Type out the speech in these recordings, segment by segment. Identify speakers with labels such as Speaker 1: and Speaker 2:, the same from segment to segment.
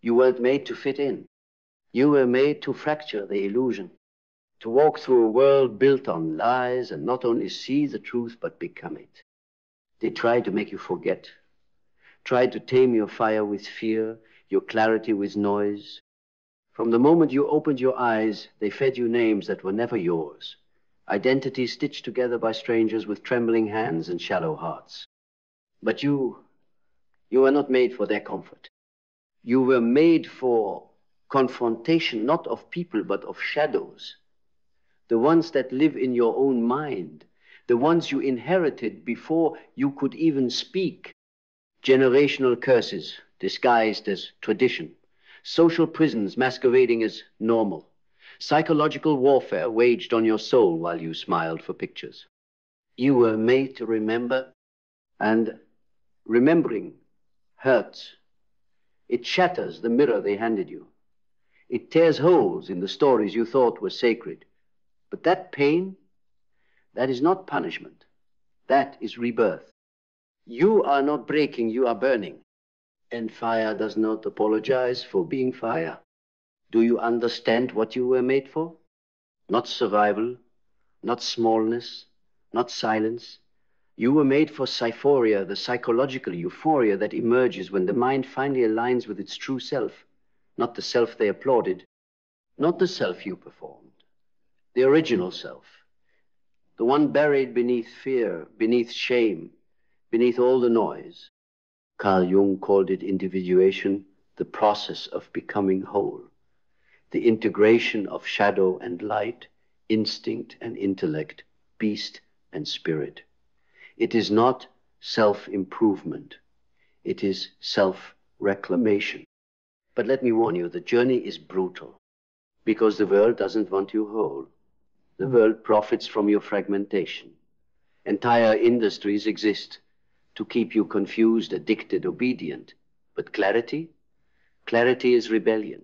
Speaker 1: You weren't made to fit in. You were made to fracture the illusion, to walk through a world built on lies and not only see the truth, but become it. They tried to make you forget, tried to tame your fire with fear, your clarity with noise. From the moment you opened your eyes, they fed you names that were never yours, identities stitched together by strangers with trembling hands and shallow hearts. But you were not made for their comfort. You were made for confrontation, not of people, but of shadows. The ones that live in your own mind, the ones you inherited before you could even speak. Generational curses disguised as tradition, social prisons masquerading as normal, psychological warfare waged on your soul while you smiled for pictures. You were made to remember, and remembering hurts. It shatters the mirror they handed you. It tears holes in the stories you thought were sacred. But that pain, that is not punishment. That is rebirth. You are not breaking, you are burning. And fire does not apologize for being fire. Do you understand what you were made for? Not survival, not smallness, not silence. You were made for syphoria, the psychological euphoria that emerges when the mind finally aligns with its true self, not the self they applauded, not the self you performed, the original self, the one buried beneath fear, beneath shame, beneath all the noise. Carl Jung called it individuation, the process of becoming whole, the integration of shadow and light, instinct and intellect, beast and spirit. It is not self-improvement. It is self-reclamation. But let me warn you, the journey is brutal because the world doesn't want you whole. The world profits from your fragmentation. Entire industries exist to keep you confused, addicted, obedient. But clarity? Clarity is rebellion.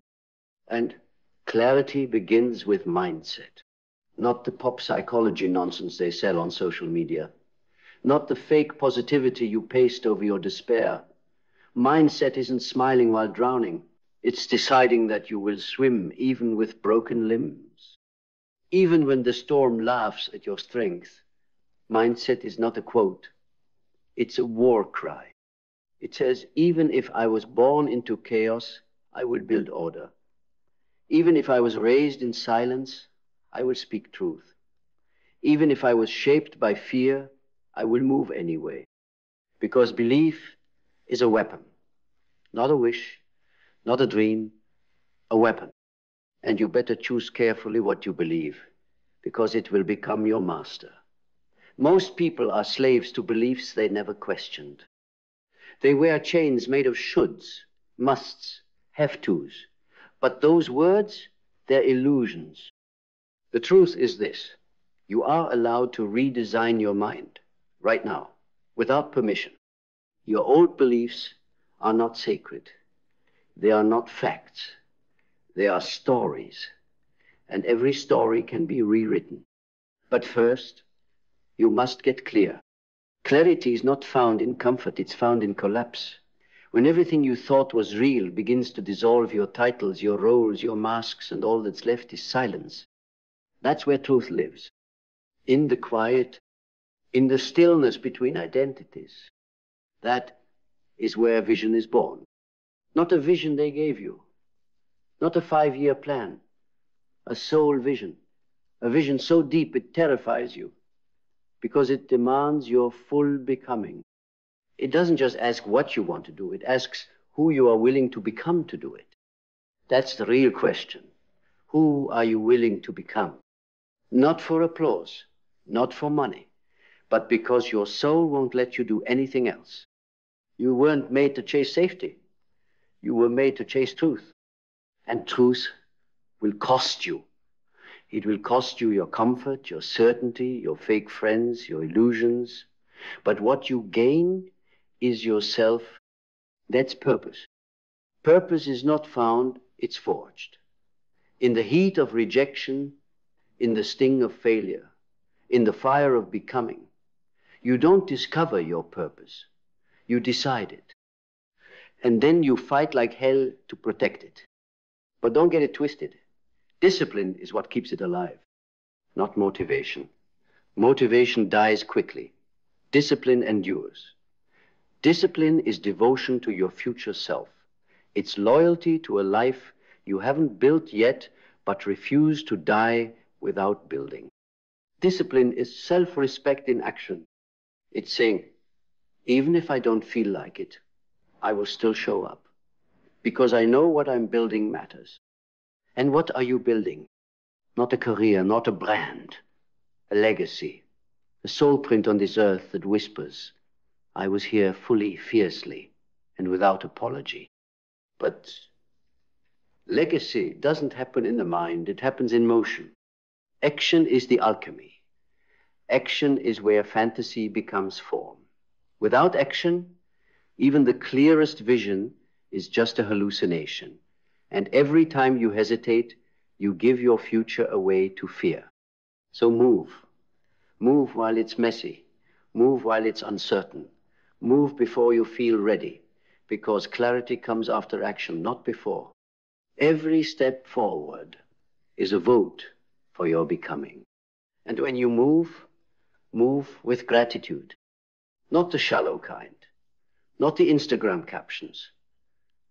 Speaker 1: And clarity begins with mindset. Not the pop psychology nonsense they sell on social media. Not the fake positivity you paste over your despair. Mindset isn't smiling while drowning. It's deciding that you will swim even with broken limbs. Even when the storm laughs at your strength, mindset is not a quote. It's a war cry. It says, even if I was born into chaos, I will build order. Even if I was raised in silence, I will speak truth. Even if I was shaped by fear, I will move anyway. Because belief is a weapon. Not a wish, not a dream, a weapon. And you better choose carefully what you believe, because it will become your master. Most people are slaves to beliefs they never questioned. They wear chains made of shoulds, musts, have-tos. But those words, they're illusions. The truth is this: you are allowed to redesign your mind right now, without permission. Your old beliefs are not sacred. They are not facts. They are stories. And every story can be rewritten. But first, you must get clear. Clarity is not found in comfort, it's found in collapse. When everything you thought was real begins to dissolve your titles, your roles, your masks, and all that's left is silence. That's where truth lives. In the quiet, in the stillness between identities. That is where vision is born. Not a vision they gave you. Not a 5-year plan. A soul vision. A vision so deep it terrifies you. Because it demands your full becoming. It doesn't just ask what you want to do, it asks who you are willing to become to do it. That's the real question. Who are you willing to become? Not for applause, not for money, but because your soul won't let you do anything else. You weren't made to chase safety. You were made to chase truth. And truth will cost you. It will cost you your comfort, your certainty, your fake friends, your illusions. But what you gain is yourself. That's purpose. Purpose is not found, it's forged. In the heat of rejection, in the sting of failure, in the fire of becoming. You don't discover your purpose. You decide it. And then you fight like hell to protect it. But don't get it twisted. Discipline is what keeps it alive, not motivation. Motivation dies quickly. Discipline endures. Discipline is devotion to your future self. It's loyalty to a life you haven't built yet, but refuse to die without building. Discipline is self-respect in action. It's saying, even if I don't feel like it, I will still show up, because I know what I'm building matters. And what are you building? Not a career, not a brand, a legacy, a soul print on this earth that whispers, I was here fully, fiercely, and without apology. But legacy doesn't happen in the mind, it happens in motion. Action is the alchemy. Action is where fantasy becomes form. Without action, even the clearest vision is just a hallucination. And every time you hesitate, you give your future away to fear. So move. Move while it's messy. Move while it's uncertain. Move before you feel ready, because clarity comes after action, not before. Every step forward is a vote for your becoming. And when you move, move with gratitude. Not the shallow kind, not the Instagram captions.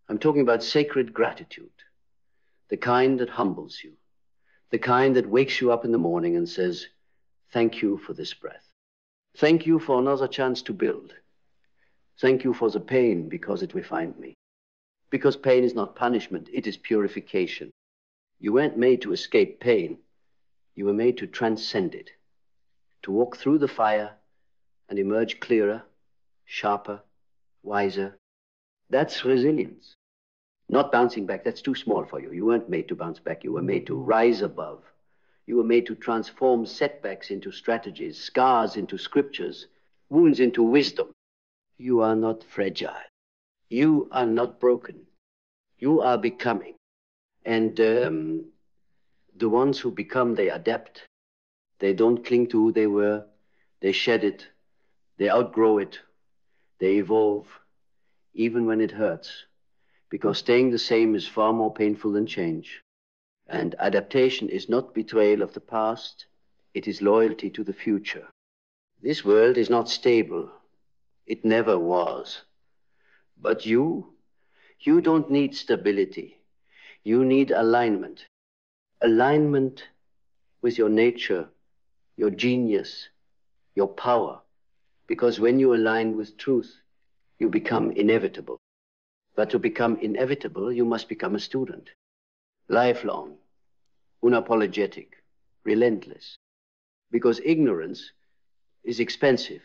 Speaker 1: I'm talking about sacred gratitude, the kind that humbles you, the kind that wakes you up in the morning and says, thank you for this breath. Thank you for another chance to build. Thank you for the pain, because it refined me. Because pain is not punishment, it is purification. You weren't made to escape pain. You were made to transcend it, to walk through the fire and emerge clearer, sharper, wiser. That's resilience. Not bouncing back, that's too small for you. You weren't made to bounce back, you were made to rise above. You were made to transform setbacks into strategies, scars into scriptures, wounds into wisdom. You are not fragile. You are not broken. You are becoming. And the ones who become, they adapt. They don't cling to who they were. They shed it. They outgrow it. They evolve, even when it hurts. Because staying the same is far more painful than change. And adaptation is not betrayal of the past. It is loyalty to the future. This world is not stable. It never was. But you don't need stability. You need alignment. Alignment with your nature, your genius, your power. Because when you align with truth, you become inevitable. But to become inevitable, you must become a student. Lifelong, unapologetic, relentless. Because ignorance is expensive.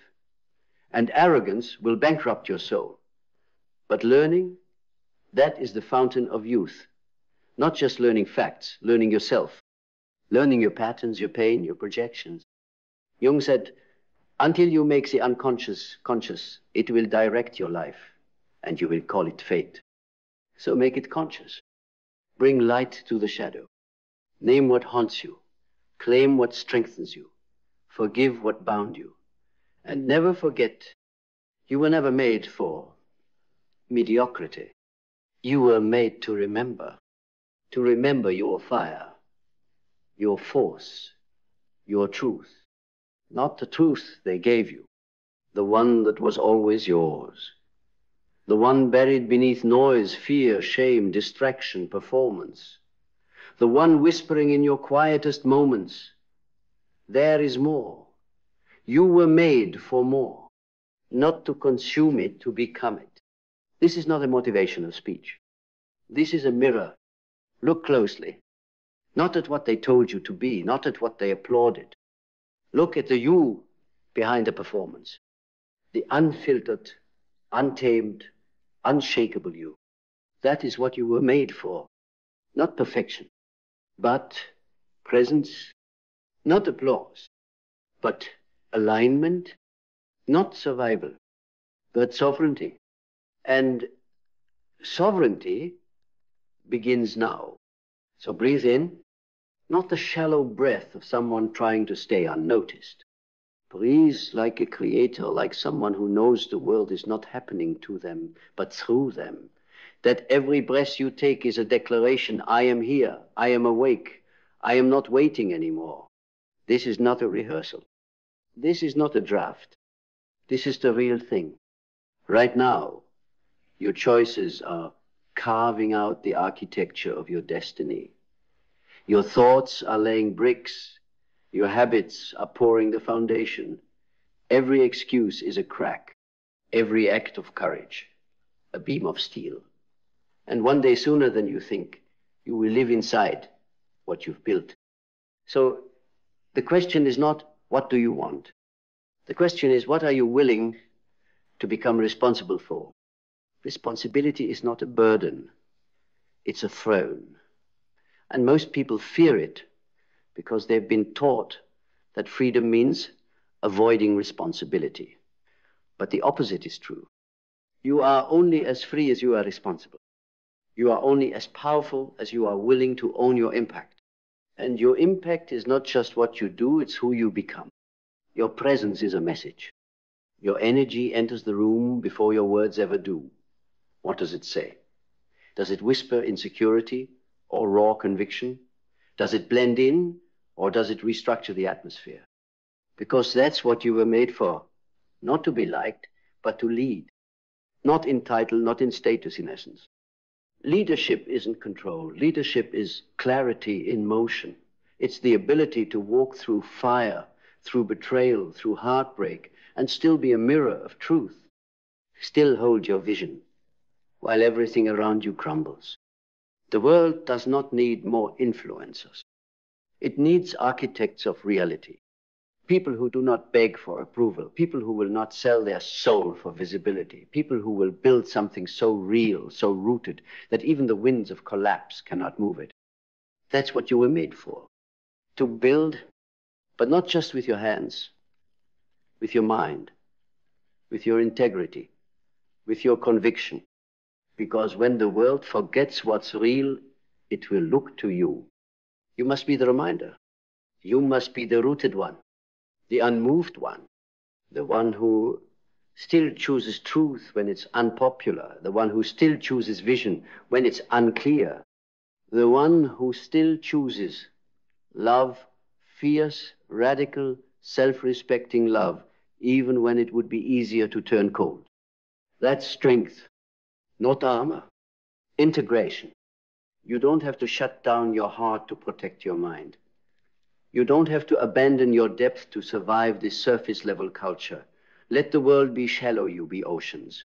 Speaker 1: And arrogance will bankrupt your soul. But learning, that is the fountain of youth. Not just learning facts, learning yourself. Learning your patterns, your pain, your projections. Jung said, until you make the unconscious conscious, it will direct your life, and you will call it fate. So make it conscious. Bring light to the shadow. Name what haunts you. Claim what strengthens you. Forgive what bound you. And never forget, you were never made for mediocrity. You were made to remember your fire, your force, your truth. Not the truth they gave you, the one that was always yours. The one buried beneath noise, fear, shame, distraction, performance. The one whispering in your quietest moments, there is more. You were made for more. Not to consume it, to become it. This is not a motivational speech. This is a mirror. Look closely. Not at what they told you to be, not at what they applauded. Look at the you behind the performance. The unfiltered, untamed, unshakable you. That is what you were made for. Not perfection, but presence. Not applause, but alignment. Not survival, but sovereignty. And sovereignty begins now. So breathe in, not the shallow breath of someone trying to stay unnoticed. Breathe like a creator, like someone who knows the world is not happening to them, but through them. That every breath you take is a declaration, I am here, I am awake, I am not waiting anymore. This is not a rehearsal. This is not a draft. This is the real thing. Right now, your choices are carving out the architecture of your destiny. Your thoughts are laying bricks. Your habits are pouring the foundation. Every excuse is a crack. Every act of courage, a beam of steel. And one day sooner than you think, you will live inside what you've built. So the question is not, what do you want? The question is, what are you willing to become responsible for? Responsibility is not a burden. It's a throne. And most people fear it because they've been taught that freedom means avoiding responsibility. But the opposite is true. You are only as free as you are responsible. You are only as powerful as you are willing to own your impact. And your impact is not just what you do, it's who you become. Your presence is a message. Your energy enters the room before your words ever do. What does it say? Does it whisper insecurity or raw conviction? Does it blend in or does it restructure the atmosphere? Because that's what you were made for. Not to be liked, but to lead. Not in title, not in status in essence. Leadership isn't control. Leadership is clarity in motion. It's the ability to walk through fire, through betrayal, through heartbreak, and still be a mirror of truth. Still hold your vision while everything around you crumbles. The world does not need more influencers. It needs architects of reality. People who do not beg for approval, people who will not sell their soul for visibility, people who will build something so real, so rooted, that even the winds of collapse cannot move it. That's what you were made for. To build, but not just with your hands, with your mind, with your integrity, with your conviction. Because when the world forgets what's real, it will look to you. You must be the reminder. You must be the rooted one. The unmoved one, the one who still chooses truth when it's unpopular, the one who still chooses vision when it's unclear, the one who still chooses love, fierce, radical, self-respecting love, even when it would be easier to turn cold. That's strength, not armor. Integration. You don't have to shut down your heart to protect your mind. You don't have to abandon your depth to survive this surface level culture. Let the world be shallow, you be oceans.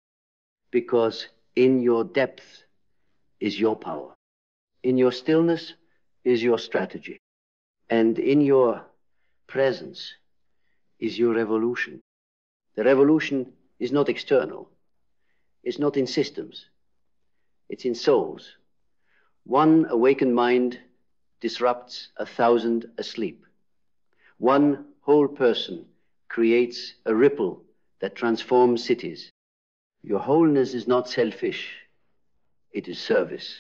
Speaker 1: Because in your depth is your power. In your stillness is your strategy. And in your presence is your revolution. The revolution is not external. It's not in systems. It's in souls. One awakened mind disrupts 1,000 asleep. One whole person creates a ripple that transforms cities. Your wholeness is not selfish, it is service.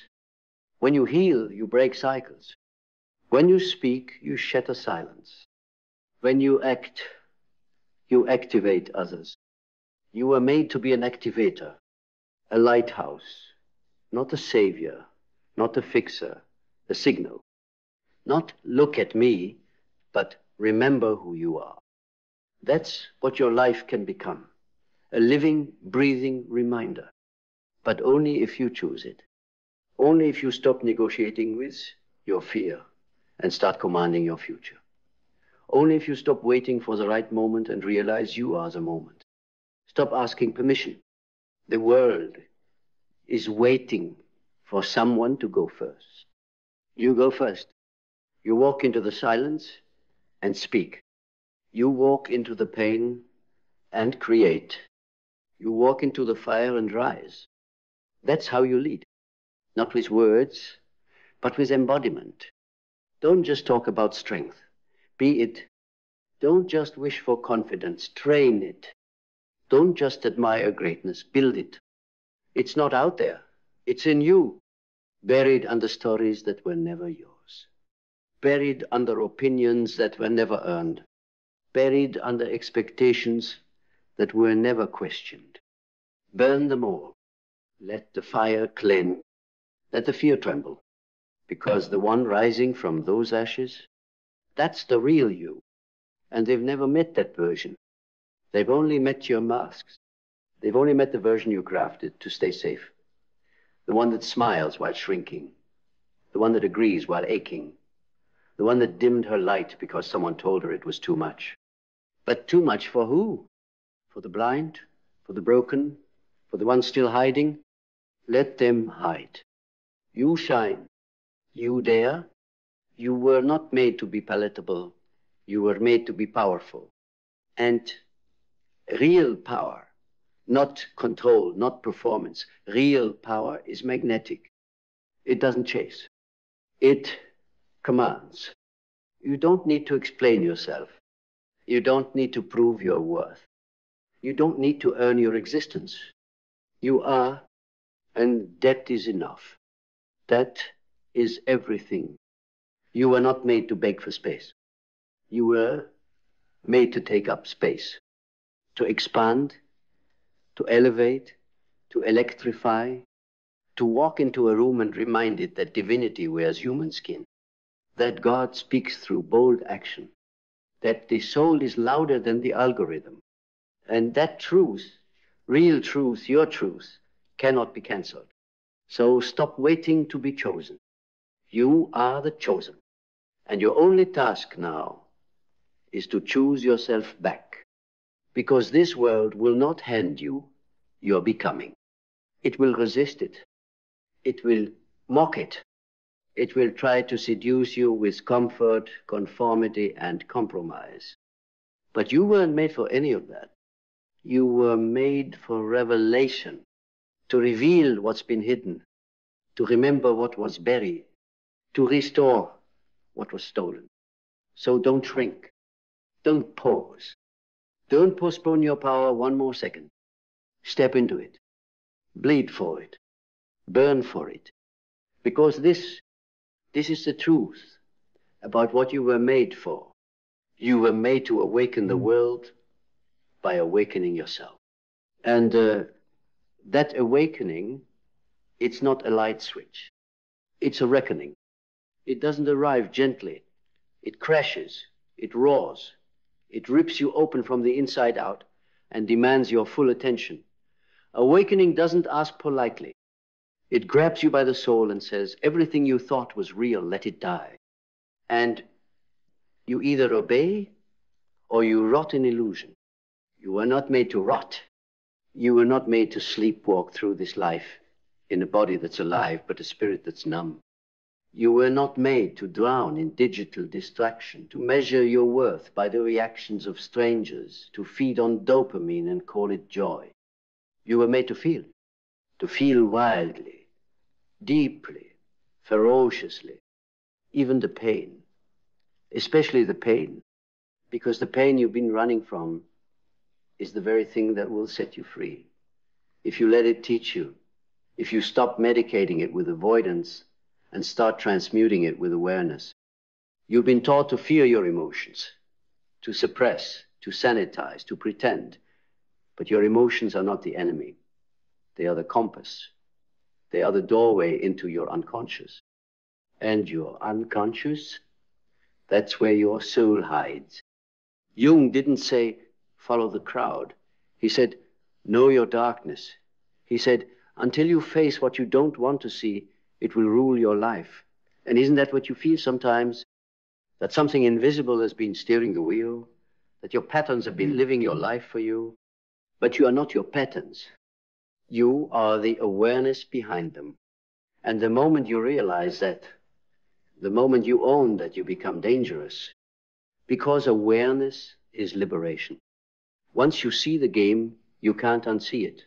Speaker 1: When you heal, you break cycles. When you speak, you shatter silence. When you act, you activate others. You were made to be an activator, a lighthouse, not a savior, not a fixer, a signal. Not look at me, but remember who you are. That's what your life can become. A living, breathing reminder. But only if you choose it. Only if you stop negotiating with your fear and start commanding your future. Only if you stop waiting for the right moment and realize you are the moment. Stop asking permission. The world is waiting for someone to go first. You go first. You walk into the silence and speak. You walk into the pain and create. You walk into the fire and rise. That's how you lead. Not with words, but with embodiment. Don't just talk about strength. Be it. Don't just wish for confidence. Train it. Don't just admire greatness. Build it. It's not out there. It's in you. Buried under stories that were never yours. Buried under opinions that were never earned. Buried under expectations that were never questioned. Burn them all. Let the fire cleanse. Let the fear tremble. Because the one rising from those ashes, that's the real you. And they've never met that version. They've only met your masks. They've only met the version you crafted to stay safe. The one that smiles while shrinking. The one that agrees while aching. The one that dimmed her light because someone told her it was too much. But too much for who? For the blind? For the broken? For the ones still hiding? Let them hide. You shine. You dare. You were not made to be palatable. You were made to be powerful. And real power, not control, not performance. Real power is magnetic. It doesn't chase. It commands. You don't need to explain yourself. You don't need to prove your worth. You don't need to earn your existence. You are, and that is enough. That is everything. You were not made to beg for space. You were made to take up space, to expand, to elevate, to electrify, to walk into a room and remind it that divinity wears human skin, that God speaks through bold action, that the soul is louder than the algorithm, and that truth, real truth, your truth, cannot be cancelled. So stop waiting to be chosen. You are the chosen. And your only task now is to choose yourself back. Because this world will not hand you your becoming. It will resist it. It will mock it. It will try to seduce you with comfort, conformity, and compromise. But you weren't made for any of that. You were made for revelation, to reveal what's been hidden, to remember what was buried, to restore what was stolen. So don't shrink. Don't pause. Don't postpone your power one more second. Step into it. Bleed for it. Burn for it. Because this is the truth about what you were made for. You were made to awaken the world by awakening yourself. And that awakening, it's not a light switch. It's a reckoning. It doesn't arrive gently. It crashes. It roars. It rips you open from the inside out and demands your full attention. Awakening doesn't ask politely. It grabs you by the soul and says, everything you thought was real, let it die. And you either obey or you rot in illusion. You were not made to rot. You were not made to sleepwalk through this life in a body that's alive, but a spirit that's numb. You were not made to drown in digital distraction, to measure your worth by the reactions of strangers, to feed on dopamine and call it joy. You were made to feel wildly, deeply, ferociously, even the pain, especially the pain, because the pain you've been running from is the very thing that will set you free. If you let it teach you, if you stop medicating it with avoidance and start transmuting it with awareness. You've been taught to fear your emotions, to suppress, to sanitize, to pretend. But your emotions are not the enemy. They are the compass. They are the doorway into your unconscious. And your unconscious, that's where your soul hides. Jung didn't say, follow the crowd. He said, know your darkness. He said, until you face what you don't want to see, it will rule your life. And isn't that what you feel sometimes? That something invisible has been steering the wheel? That your patterns have been living your life for you? But you are not your patterns. You are the awareness behind them. And the moment you realize that, the moment you own that, you become dangerous. Because awareness is liberation. Once you see the game, you can't unsee it.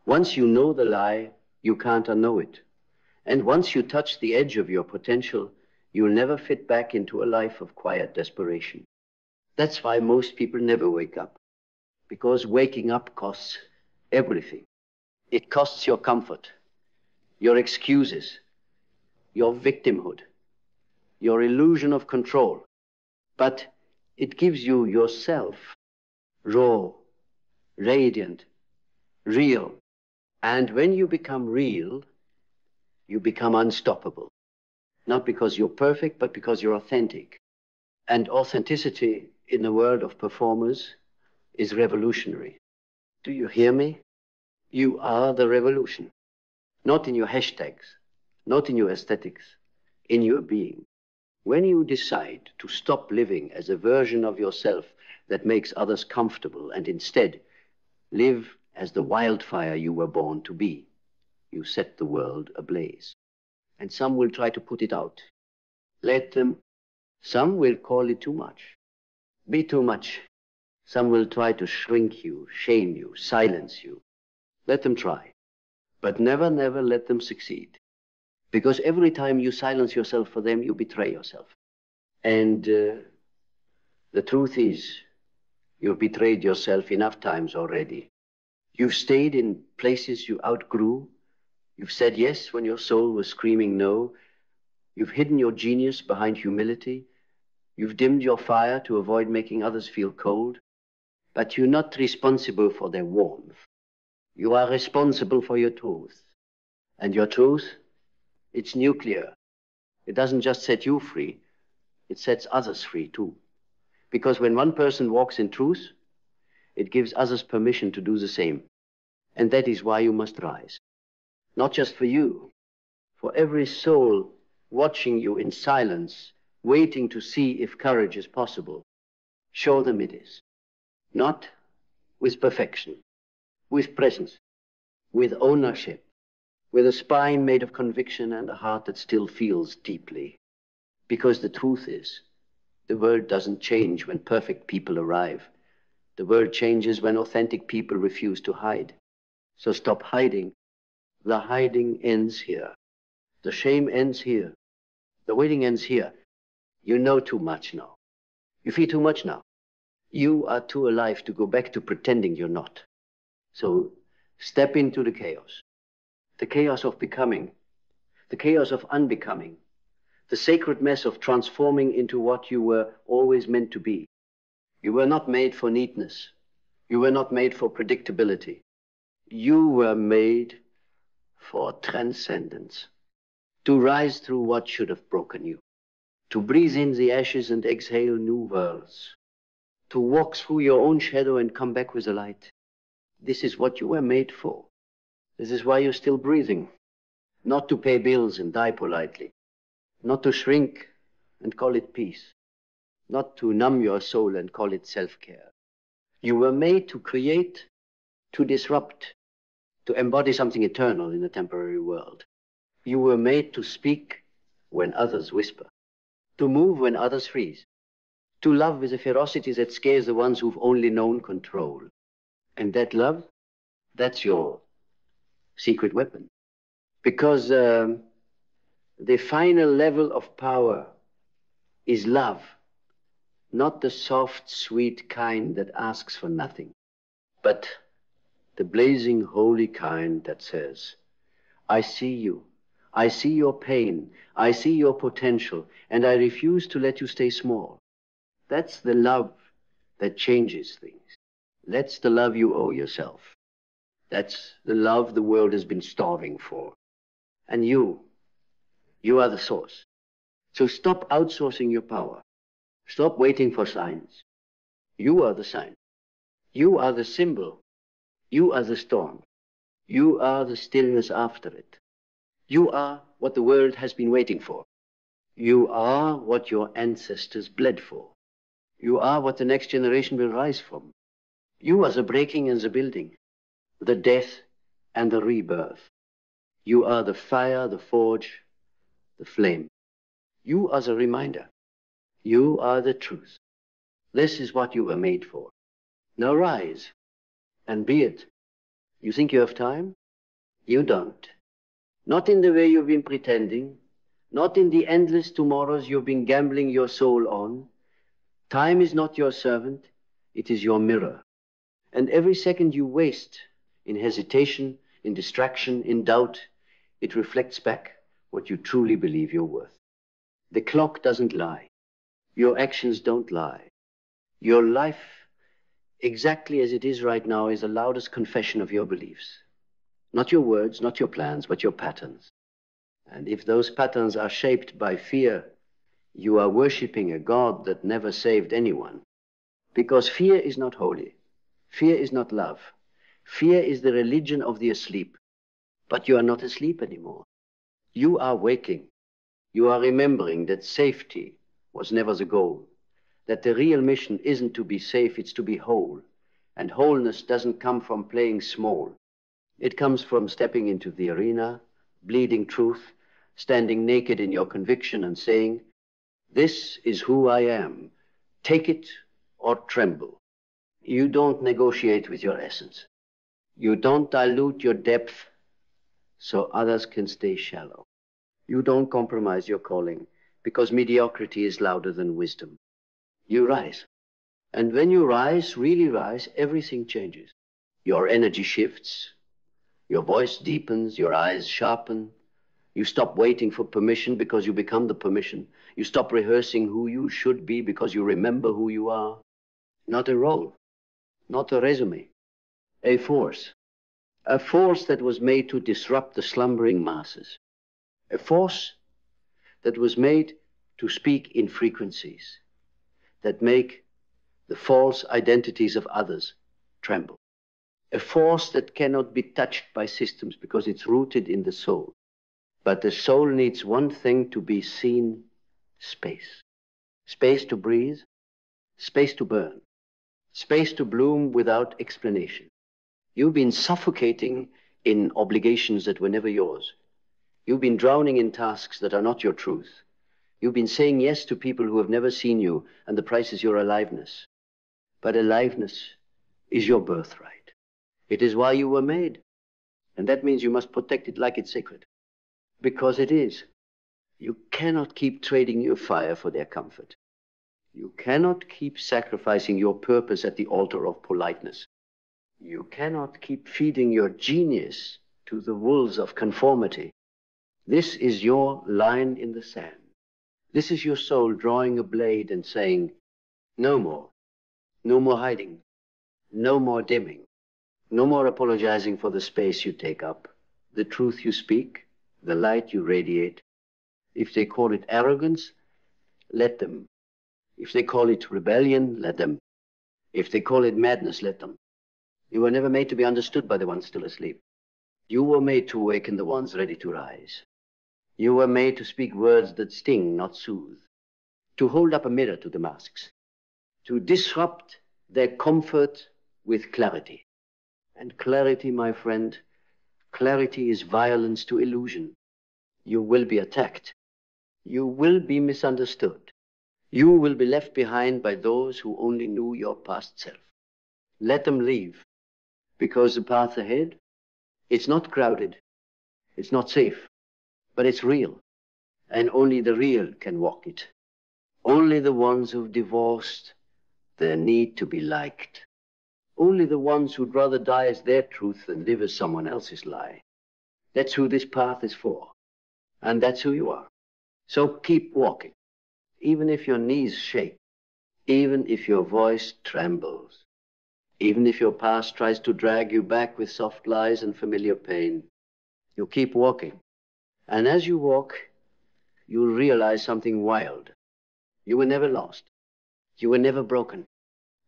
Speaker 1: Once you know the lie, you can't unknow it. And once you touch the edge of your potential, you'll never fit back into a life of quiet desperation. That's why most people never wake up. Because waking up costs everything. It costs your comfort, your excuses, your victimhood, your illusion of control. But it gives you yourself, raw, radiant, real, And when you become real, you become unstoppable. Not because you're perfect, but because you're authentic. And authenticity in the world of performers is revolutionary. Do you hear me? You are the revolution. Not in your hashtags, not in your aesthetics, in your being. When you decide to stop living as a version of yourself that makes others comfortable and instead live as the wildfire you were born to be, you set the world ablaze. And some will try to put it out. Let them. Some will call it too much. Be too much. Some will try to shrink you, shame you, silence you. Let them try. But never, never let them succeed. Because every time you silence yourself for them, you betray yourself. And the truth is, you've betrayed yourself enough times already. You've stayed in places you outgrew. You've said yes when your soul was screaming no. You've hidden your genius behind humility. You've dimmed your fire to avoid making others feel cold. But you're not responsible for their warmth. You are responsible for your truth. And your truth, it's nuclear. It doesn't just set you free, it sets others free too. Because when one person walks in truth, it gives others permission to do the same. And that is why you must rise. Not just for you, for every soul watching you in silence, waiting to see if courage is possible. Show them it is. Not with perfection, with presence, with ownership, with a spine made of conviction and a heart that still feels deeply. Because the truth is, the world doesn't change when perfect people arrive. The world changes when authentic people refuse to hide. So stop hiding. The hiding ends here. The shame ends here. The waiting ends here. You know too much now. You feel too much now. You are too alive to go back to pretending you're not. So step into the chaos of becoming, the chaos of unbecoming, the sacred mess of transforming into what you were always meant to be. You were not made for neatness. You were not made for predictability. You were made for transcendence, to rise through what should have broken you, to breathe in the ashes and exhale new worlds, to walk through your own shadow and come back with the light. This is what you were made for. This is why you're still breathing. Not to pay bills and die politely. Not to shrink and call it peace. Not to numb your soul and call it self-care. You were made to create, to disrupt, to embody something eternal in a temporary world. You were made to speak when others whisper, to move when others freeze, to love with a ferocity that scares the ones who've only known control. And that love, that's your secret weapon. Because the final level of power is love, not the soft, sweet kind that asks for nothing, but the blazing, holy kind that says, I see you. I see your pain. I see your potential, and I refuse to let you stay small. That's the love that changes things. That's the love you owe yourself. That's the love the world has been starving for. And you are the source. So stop outsourcing your power. Stop waiting for signs. You are the sign. You are the symbol. You are the storm. You are the stillness after it. You are what the world has been waiting for. You are what your ancestors bled for. You are what the next generation will rise from. You are the breaking and the building, the death and the rebirth. You are the fire, the forge, the flame. You are the reminder. You are the truth. This is what you were made for. Now rise and be it. You think you have time? You don't. Not in the way you've been pretending, not in the endless tomorrows you've been gambling your soul on. Time is not your servant, it is your mirror. And every second you waste in hesitation, in distraction, in doubt, it reflects back what you truly believe you're worth. The clock doesn't lie. Your actions don't lie. Your life, exactly as it is right now, is the loudest confession of your beliefs. Not your words, not your plans, but your patterns. And if those patterns are shaped by fear, you are worshipping a God that never saved anyone. Because fear is not holy. Fear is not love. Fear is the religion of the asleep. But you are not asleep anymore. You are waking. You are remembering that safety was never the goal. That the real mission isn't to be safe, it's to be whole. And wholeness doesn't come from playing small. It comes from stepping into the arena, bleeding truth, standing naked in your conviction and saying, this is who I am. Take it or tremble. You don't negotiate with your essence. You don't dilute your depth so others can stay shallow. You don't compromise your calling because mediocrity is louder than wisdom. You rise. And when you rise, really rise, everything changes. Your energy shifts. Your voice deepens. Your eyes sharpen. You stop waiting for permission because you become the permission. You stop rehearsing who you should be because you remember who you are. Not a role, not a resume, a force. A force that was made to disrupt the slumbering masses. A force that was made to speak in frequencies that make the false identities of others tremble. A force that cannot be touched by systems because it's rooted in the soul. But the soul needs one thing to be seen: space. Space to breathe, space to burn, space to bloom without explanation. You've been suffocating in obligations that were never yours. You've been drowning in tasks that are not your truth. You've been saying yes to people who have never seen you, and the price is your aliveness. But aliveness is your birthright. It is why you were made. And that means you must protect it like it's sacred. Because it is. You cannot keep trading your fire for their comfort. You cannot keep sacrificing your purpose at the altar of politeness. You cannot keep feeding your genius to the wolves of conformity. This is your line in the sand. This is your soul drawing a blade and saying, no more. No more hiding. No more dimming. No more apologizing for the space you take up, the truth you speak, the light you radiate. If they call it arrogance, let them. If they call it rebellion, let them. If they call it madness, let them. You were never made to be understood by the ones still asleep. You were made to awaken the ones ready to rise. You were made to speak words that sting, not soothe. To hold up a mirror to the masks. To disrupt their comfort with clarity. And clarity, my friend, clarity is violence to illusion. You will be attacked. You will be misunderstood. You will be left behind by those who only knew your past self. Let them leave, because the path ahead, it's not crowded, it's not safe, but it's real, and only the real can walk it. Only the ones who've divorced their need to be liked. Only the ones who'd rather die as their truth than live as someone else's lie. That's who this path is for, and that's who you are. So keep walking, even if your knees shake, even if your voice trembles, even if your past tries to drag you back with soft lies and familiar pain. You keep walking, and as you walk, you'll realize something wild. You were never lost. You were never broken.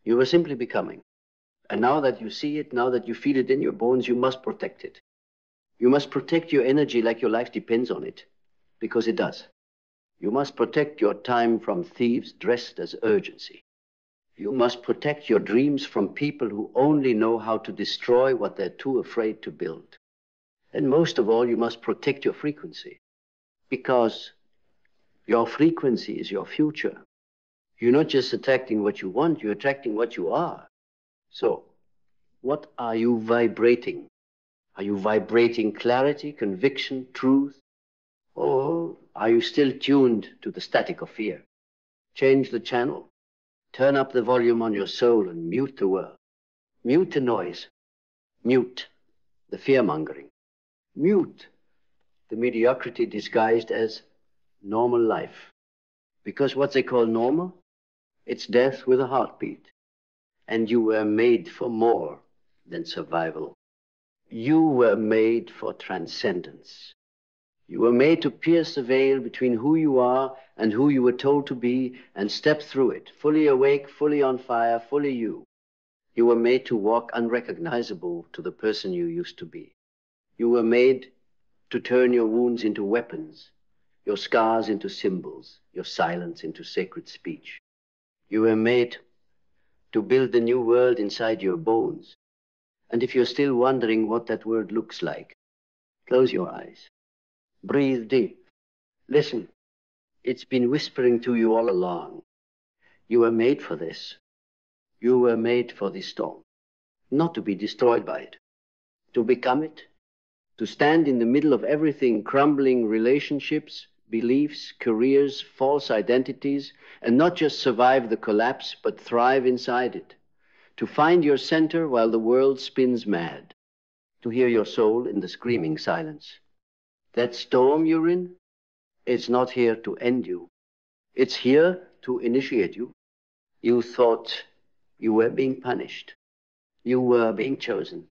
Speaker 1: You were simply becoming. And now that you see it, now that you feel it in your bones, you must protect it. You must protect your energy like your life depends on it, because it does. You must protect your time from thieves dressed as urgency. You must protect your dreams from people who only know how to destroy what they're too afraid to build. And most of all, you must protect your frequency, because your frequency is your future. You're not just attracting what you want, you're attracting what you are. So, what are you vibrating? Are you vibrating clarity, conviction, truth? Or are you still tuned to the static of fear? Change the channel. Turn up the volume on your soul and mute the world. Mute the noise. Mute the fear-mongering. Mute the mediocrity disguised as normal life. Because what they call normal, it's death with a heartbeat. And you were made for more than survival. You were made for transcendence. You were made to pierce the veil between who you are and who you were told to be and step through it, fully awake, fully on fire, fully you. You were made to walk unrecognizable to the person you used to be. You were made to turn your wounds into weapons, your scars into symbols, your silence into sacred speech. You were made to build the new world inside your bones. And if you're still wondering what that word looks like, close your eyes. Breathe deep. Listen. It's been whispering to you all along. You were made for this. You were made for this storm. Not to be destroyed by it. To become it. To stand in the middle of everything, crumbling relationships, beliefs, careers, false identities, and not just survive the collapse, but thrive inside it. To find your center while the world spins mad. To hear your soul in the screaming silence. That storm you're in, it's not here to end you. It's here to initiate you. You thought you were being punished. You were being chosen.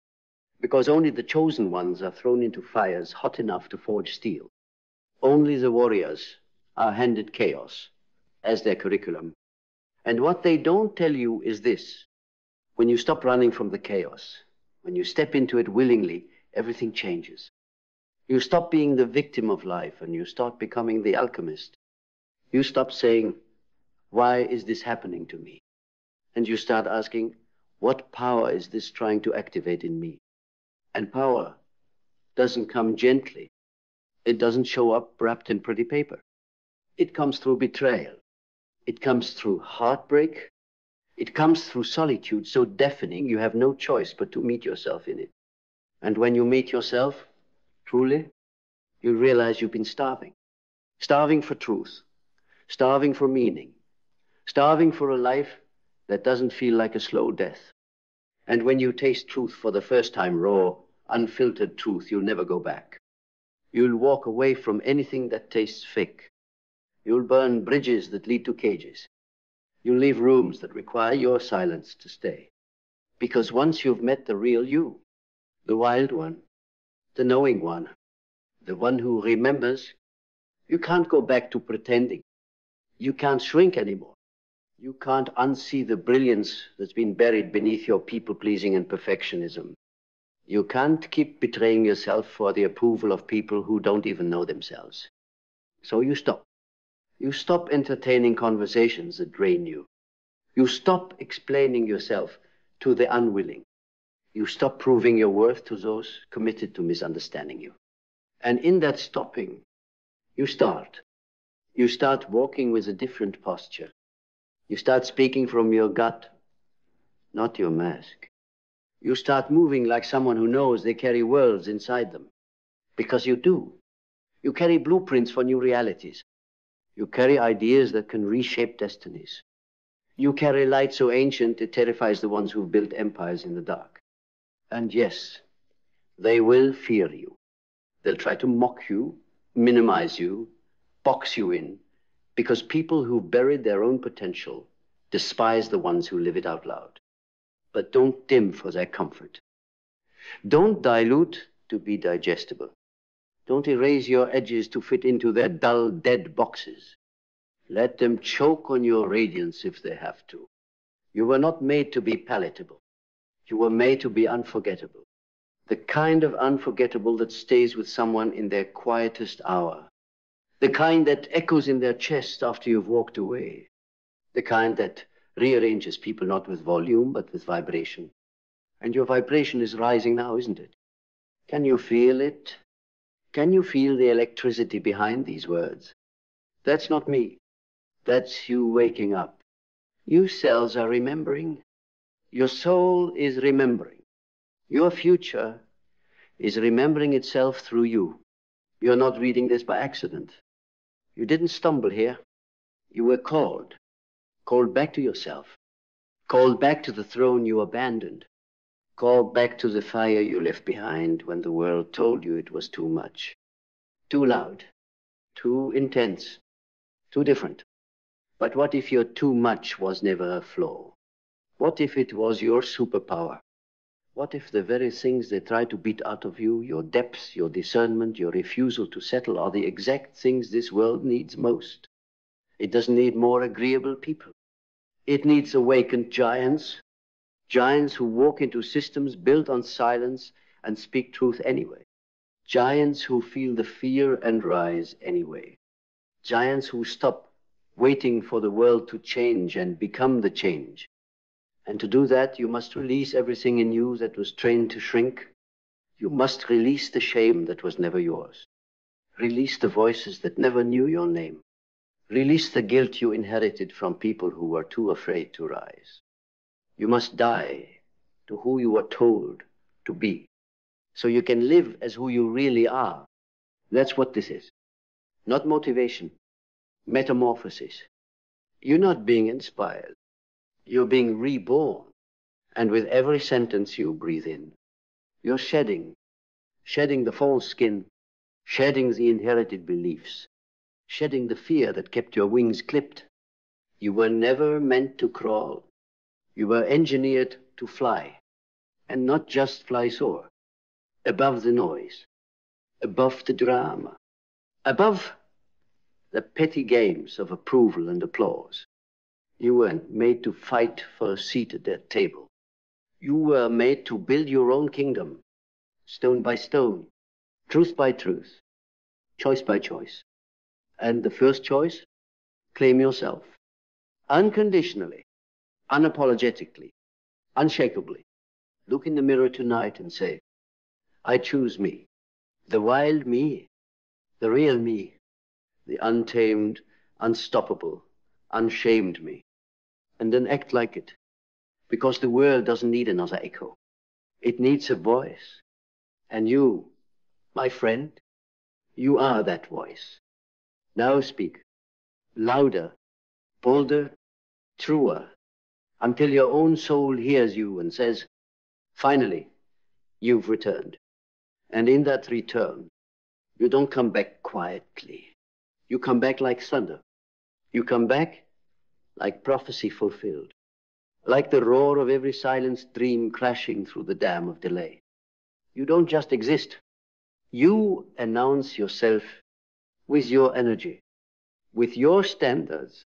Speaker 1: Because only the chosen ones are thrown into fires hot enough to forge steel. Only the warriors are handed chaos as their curriculum. And what they don't tell you is this. When you stop running from the chaos, when you step into it willingly, everything changes. You stop being the victim of life and you start becoming the alchemist. You stop saying, why is this happening to me? And you start asking, what power is this trying to activate in me? And power doesn't come gently. It doesn't show up wrapped in pretty paper. It comes through betrayal. It comes through heartbreak. It comes through solitude so deafening you have no choice but to meet yourself in it. And when you meet yourself, truly, you realize you've been starving. Starving for truth. Starving for meaning. Starving for a life that doesn't feel like a slow death. And when you taste truth for the first time, raw, unfiltered truth, you'll never go back. You'll walk away from anything that tastes fake. You'll burn bridges that lead to cages. You'll leave rooms that require your silence to stay. Because once you've met the real you, the wild one, the knowing one, the one who remembers, you can't go back to pretending. You can't shrink anymore. You can't unsee the brilliance that's been buried beneath your people-pleasing and perfectionism. You can't keep betraying yourself for the approval of people who don't even know themselves. So you stop. You stop entertaining conversations that drain you. You stop explaining yourself to the unwilling. You stop proving your worth to those committed to misunderstanding you. And in that stopping, you start. You start walking with a different posture. You start speaking from your gut, not your mask. You start moving like someone who knows they carry worlds inside them. Because you do. You carry blueprints for new realities. You carry ideas that can reshape destinies. You carry light so ancient it terrifies the ones who've built empires in the dark. And yes, they will fear you. They'll try to mock you, minimize you, box you in, because people who've buried their own potential despise the ones who live it out loud. But don't dim for their comfort. Don't dilute to be digestible. Don't erase your edges to fit into their dull, dead boxes. Let them choke on your radiance if they have to. You were not made to be palatable. You were made to be unforgettable. The kind of unforgettable that stays with someone in their quietest hour. The kind that echoes in their chest after you've walked away. The kind that rearranges people not with volume, but with vibration. And your vibration is rising now, isn't it? Can you feel it? Can you feel the electricity behind these words? That's not me. That's you waking up. You cells are remembering. Your soul is remembering. Your future is remembering itself through you. You're not reading this by accident. You didn't stumble here. You were called. Called back to yourself. Called back to the throne you abandoned. Called back to the fire you left behind when the world told you it was too much. Too loud. Too intense. Too different. But what if your too much was never a flaw? What if it was your superpower? What if the very things they try to beat out of you, your depth, your discernment, your refusal to settle, are the exact things this world needs most? It doesn't need more agreeable people. It needs awakened giants, giants who walk into systems built on silence and speak truth anyway. Giants who feel the fear and rise anyway. Giants who stop waiting for the world to change and become the change. And to do that, you must release everything in you that was trained to shrink. You must release the shame that was never yours. Release the voices that never knew your name. Release the guilt you inherited from people who were too afraid to rise. You must die to who you were told to be, so you can live as who you really are. That's what this is. Not motivation, metamorphosis. You're not being inspired. You're being reborn. And with every sentence you breathe in, you're shedding the false skin, shedding the inherited beliefs, shedding the fear that kept your wings clipped. You were never meant to crawl. You were engineered to fly, and not just fly soar, above the noise, above the drama, above the petty games of approval and applause. You weren't made to fight for a seat at that table. You were made to build your own kingdom, stone by stone, truth by truth, choice by choice. And the first choice, claim yourself, unconditionally, unapologetically, unshakably. Look in the mirror tonight and say, I choose me, the wild me, the real me, the untamed, unstoppable, unshamed me. And then act like it, because the world doesn't need another echo. It needs a voice. And you, my friend, you are that voice. Now speak, louder, bolder, truer, until your own soul hears you and says, finally, you've returned. And in that return, you don't come back quietly. You come back like thunder. You come back like prophecy fulfilled, like the roar of every silenced dream crashing through the dam of delay. You don't just exist. You announce yourself with your energy, with your standards,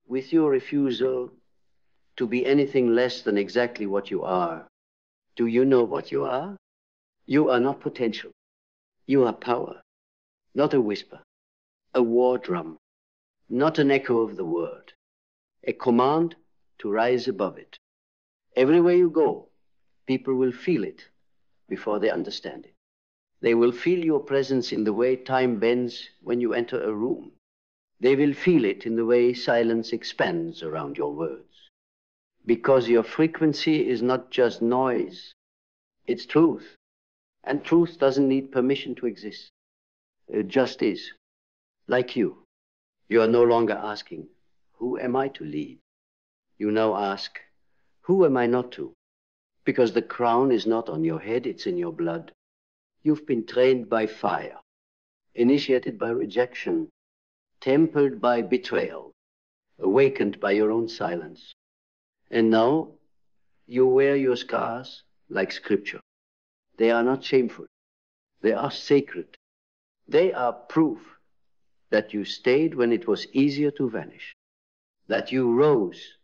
Speaker 1: with your refusal to be anything less than exactly what you are. Do you know what you are? You are not potential. You are power, not a whisper, a war drum, not an echo of the word, a command to rise above it. Everywhere you go, people will feel it before they understand it. They will feel your presence in the way time bends when you enter a room. They will feel it in the way silence expands around your words. Because your frequency is not just noise, it's truth. And truth doesn't need permission to exist. It just is. Like you. You are no longer asking, who am I to lead? You now ask, who am I not to? Because the crown is not on your head, it's in your blood. You've been trained by fire, initiated by rejection, tempered by betrayal, awakened by your own silence. And now you wear your scars like scripture. They are not shameful. They are sacred. They are proof that you stayed when it was easier to vanish, that you rose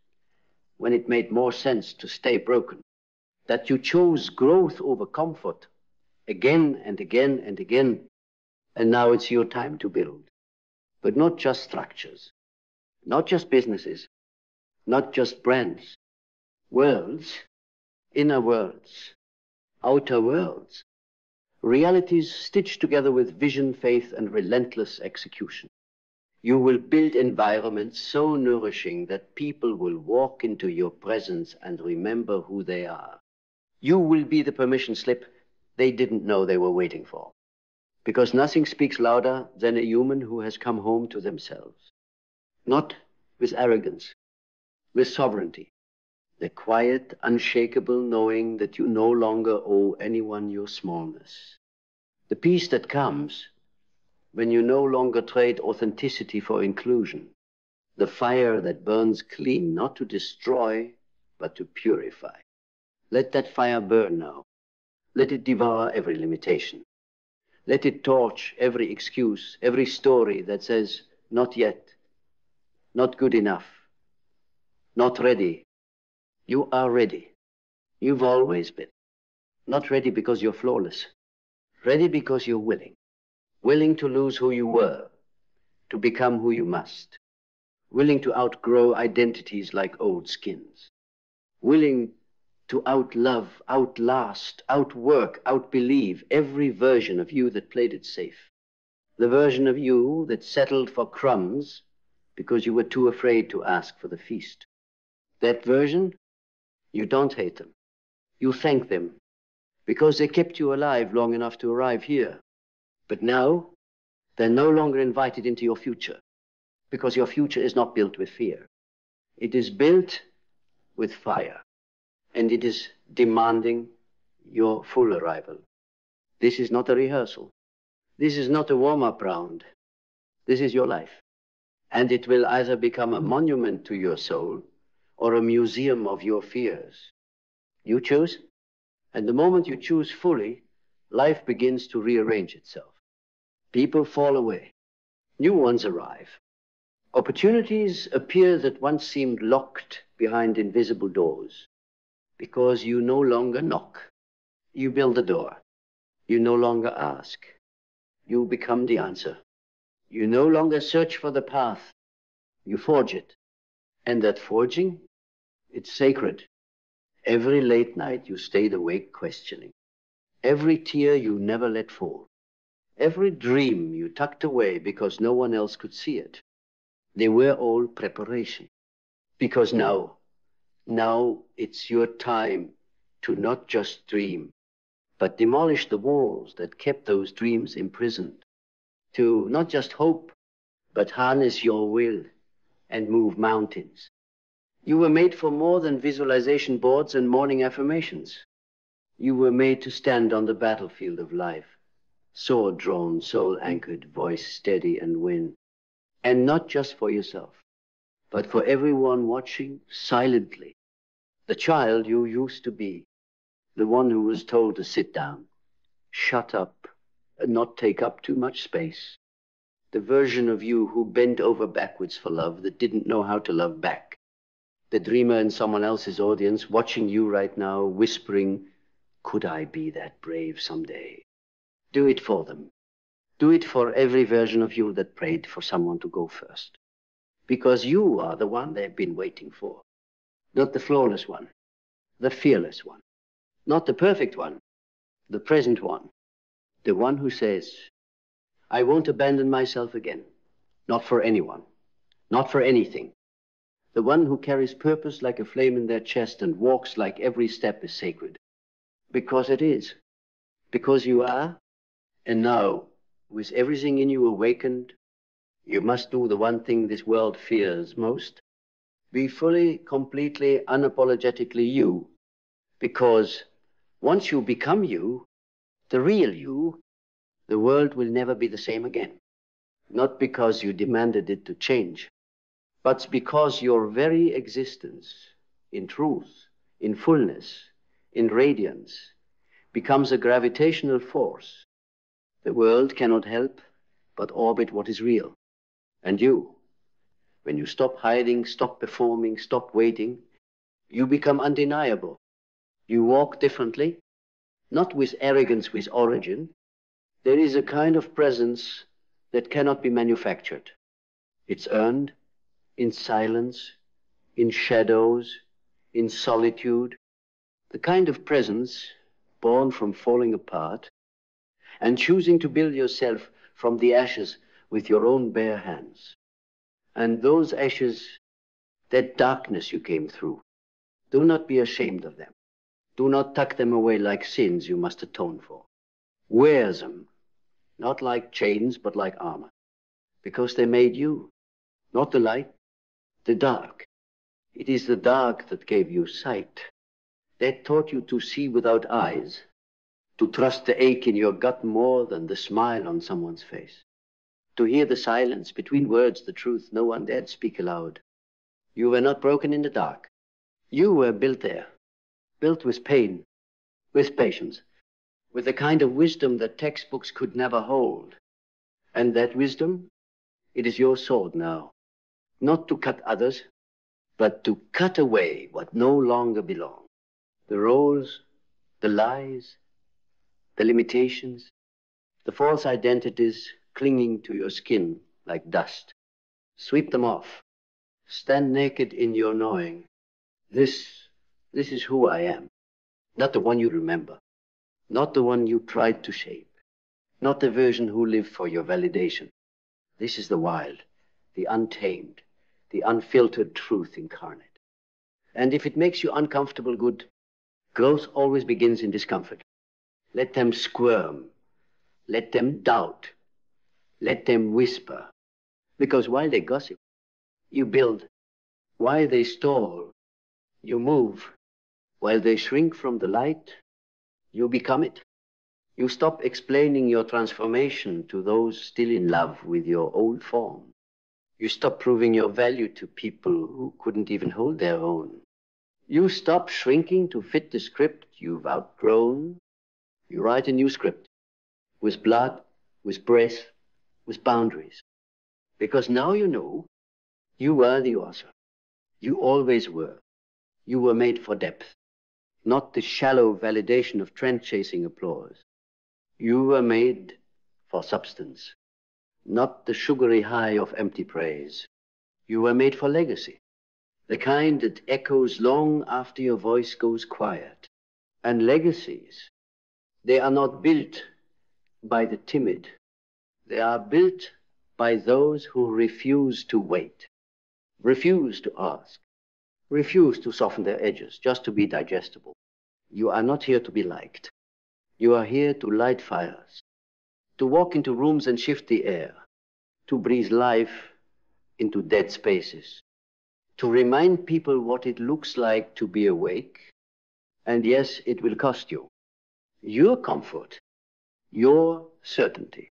Speaker 1: when it made more sense to stay broken, that you chose growth over comfort again and again and again, and now it's your time to build. But not just structures, not just businesses, not just brands, worlds, inner worlds, outer worlds, realities stitched together with vision, faith, and relentless execution. You will build environments so nourishing that people will walk into your presence and remember who they are. You will be the permission slip they didn't know they were waiting for. Because nothing speaks louder than a human who has come home to themselves. Not with arrogance, with sovereignty. The quiet, unshakable knowing that you no longer owe anyone your smallness. The peace that comes when you no longer trade authenticity for inclusion. The fire that burns clean, not to destroy, but to purify. Let that fire burn now. Let it devour every limitation. Let it torch every excuse, every story that says, not yet, not good enough, not ready. You are ready. You've always been. Not ready because you're flawless. Ready because you're willing. Willing to lose who you were, to become who you must. Willing to outgrow identities like old skins. Willing to outlove, outlast, outwork, outbelieve every version of you that played it safe. The version of you that settled for crumbs because you were too afraid to ask for the feast. That version, you don't hate them. You thank them because they kept you alive long enough to arrive here. But now, they're no longer invited into your future because your future is not built with fear. It is built with fire, and it is demanding your full arrival. This is not a rehearsal. This is not a warm-up round. This is your life. And it will either become a monument to your soul or a museum of your fears. You choose, and the moment you choose fully, life begins to rearrange itself. People fall away. New ones arrive. Opportunities appear that once seemed locked behind invisible doors because you no longer knock. You build a door. You no longer ask. You become the answer. You no longer search for the path. You forge it. And that forging, it's sacred. Every late night you stayed awake questioning. Every tear you never let fall. Every dream you tucked away because no one else could see it. They were all preparation. Because now it's your time to not just dream, but demolish the walls that kept those dreams imprisoned. To not just hope, but harness your will and move mountains. You were made for more than visualization boards and morning affirmations. You were made to stand on the battlefield of life, sword drawn, soul anchored, voice steady and win. And not just for yourself, but for everyone watching silently. The child you used to be, the one who was told to sit down, shut up, and not take up too much space. The version of you who bent over backwards for love that didn't know how to love back. The dreamer in someone else's audience watching you right now, whispering, could I be that brave someday? Do it for them. Do it for every version of you that prayed for someone to go first. Because you are the one they've been waiting for. Not the flawless one, the fearless one. Not the perfect one, the present one. The one who says, I won't abandon myself again. Not for anyone. Not for anything. The one who carries purpose like a flame in their chest and walks like every step is sacred. Because it is. Because you are. And now, with everything in you awakened, you must do the one thing this world fears most. Be fully, completely, unapologetically you. Because once you become you, the real you, the world will never be the same again. Not because you demanded it to change, but because your very existence, in truth, in fullness, in radiance, becomes a gravitational force. The world cannot help but orbit what is real. And you, when you stop hiding, stop performing, stop waiting, you become undeniable. You walk differently, not with arrogance with origin. There is a kind of presence that cannot be manufactured. It's earned in silence, in shadows, in solitude. The kind of presence born from falling apart and choosing to build yourself from the ashes with your own bare hands. And those ashes, that darkness you came through, do not be ashamed of them. Do not tuck them away like sins you must atone for. Wear them, not like chains, but like armor, because they made you, not the light, the dark. It is the dark that gave you sight, that taught you to see without eyes, to trust the ache in your gut more than the smile on someone's face, to hear the silence between words, the truth no one dared speak aloud. You were not broken in the dark. You were built there, built with pain, with patience, with the kind of wisdom that textbooks could never hold. And that wisdom, it is your sword now, not to cut others, but to cut away what no longer belongs. The roles, the lies, the limitations, the false identities clinging to your skin like dust. Sweep them off. Stand naked in your knowing. This is who I am. Not the one you remember. Not the one you tried to shape. Not the version who lived for your validation. This is the wild, the untamed, the unfiltered truth incarnate. And if it makes you uncomfortable, good. Growth always begins in discomfort. Let them squirm. Let them doubt. Let them whisper. Because while they gossip, you build. While they stall, you move. While they shrink from the light, you become it. You stop explaining your transformation to those still in love with your old form. You stop proving your value to people who couldn't even hold their own. You stop shrinking to fit the script you've outgrown. You write a new script with blood, with breath, with boundaries. Because now you know you are the author. You always were. You were made for depth, not the shallow validation of trend-chasing applause. You were made for substance, not the sugary high of empty praise. You were made for legacy, the kind that echoes long after your voice goes quiet. And legacies, they are not built by the timid. They are built by those who refuse to wait, refuse to ask, refuse to soften their edges just to be digestible. You are not here to be liked. You are here to light fires, to walk into rooms and shift the air, to breathe life into dead spaces, to remind people what it looks like to be awake. And yes, it will cost you. Your comfort, your certainty,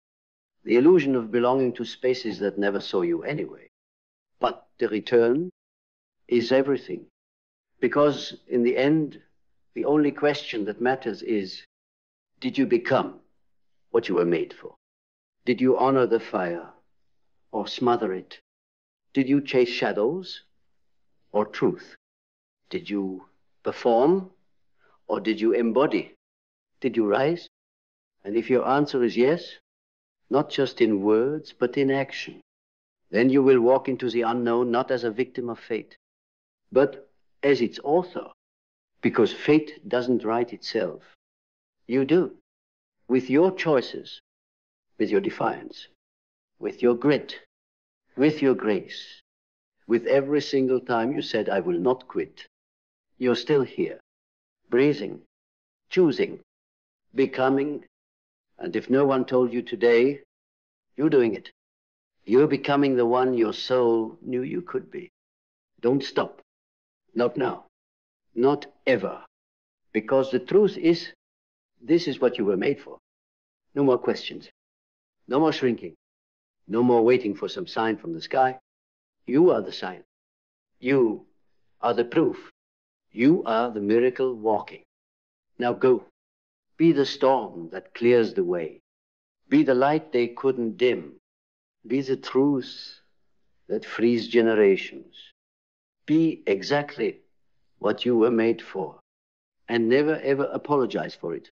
Speaker 1: the illusion of belonging to spaces that never saw you anyway. But the return is everything. Because in the end, the only question that matters is, did you become what you were made for? Did you honor the fire or smother it? Did you chase shadows or truth? Did you perform or did you embody? Did you rise? And if your answer is yes, not just in words, but in action, then you will walk into the unknown not as a victim of fate, but as its author, because fate doesn't write itself. You do, with your choices, with your defiance, with your grit, with your grace, with every single time you said, I will not quit. You're still here, breathing, choosing, becoming, and if no one told you today, you're doing it. You're becoming the one your soul knew you could be. Don't stop. Not now. Not ever. Because the truth is, this is what you were made for. No more questions. No more shrinking. No more waiting for some sign from the sky. You are the sign. You are the proof. You are the miracle walking. Now go. Be the storm that clears the way. Be the light they couldn't dim. Be the truth that frees generations. Be exactly what you were made for. And never ever apologize for it.